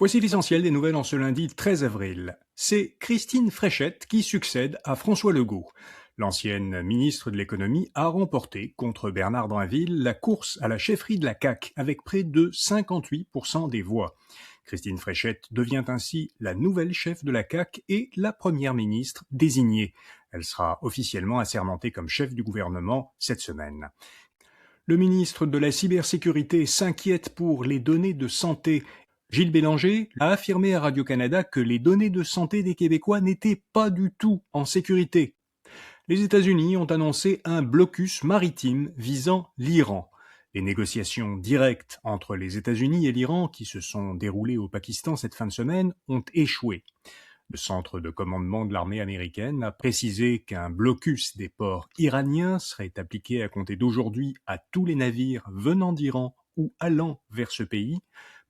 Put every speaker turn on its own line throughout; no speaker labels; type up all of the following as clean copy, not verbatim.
Voici l'essentiel des nouvelles en ce lundi 13 avril. C'est Christine Fréchette qui succède à François Legault. L'ancienne ministre de l'économie a remporté contre Bernard Drinville la course à la chefferie de la CAQ avec près de 58% des voix. Christine Fréchette devient ainsi la nouvelle chef de la CAQ et la première ministre désignée. Elle sera officiellement assermentée comme chef du gouvernement cette semaine. Le ministre de la Cybersécurité s'inquiète pour les données de santé. Gilles Bélanger a affirmé à Radio-Canada que les données de santé des Québécois n'étaient pas du tout en sécurité. Les États-Unis ont annoncé un blocus maritime visant l'Iran. Les négociations directes entre les États-Unis et l'Iran, qui se sont déroulées au Pakistan cette fin de semaine, ont échoué. Le centre de commandement de l'armée américaine a précisé qu'un blocus des ports iraniens serait appliqué à compter d'aujourd'hui à tous les navires venant d'Iran ou allant vers ce pays,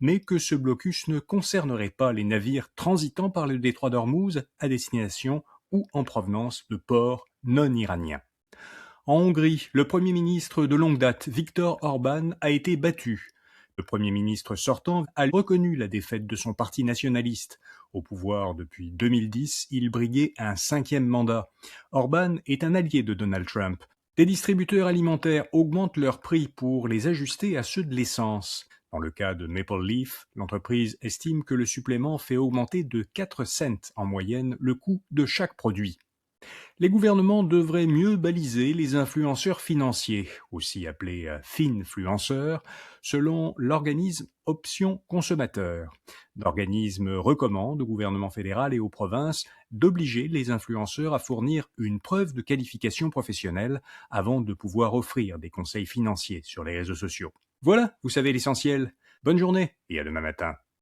mais que ce blocus ne concernerait pas les navires transitant par le détroit d'Ormuz à destination ou en provenance de ports non iraniens. En Hongrie, le Premier ministre de longue date, Viktor Orban, a été battu. Le Premier ministre sortant a reconnu la défaite de son parti nationaliste. Au pouvoir depuis 2010, il briguait un 5e mandat. Orban est un allié de Donald Trump. Des distributeurs alimentaires augmentent leurs prix pour les ajuster à ceux de l'essence. Dans le cas de Maple Leaf, l'entreprise estime que le supplément fait augmenter de 4 cents en moyenne le coût de chaque produit. Les gouvernements devraient mieux baliser les influenceurs financiers, aussi appelés finfluenceurs, selon l'organisme Options Consommateurs. L'organisme recommande au gouvernement fédéral et aux provinces d'obliger les influenceurs à fournir une preuve de qualification professionnelle avant de pouvoir offrir des conseils financiers sur les réseaux sociaux. Voilà, vous savez l'essentiel. Bonne journée et à demain matin.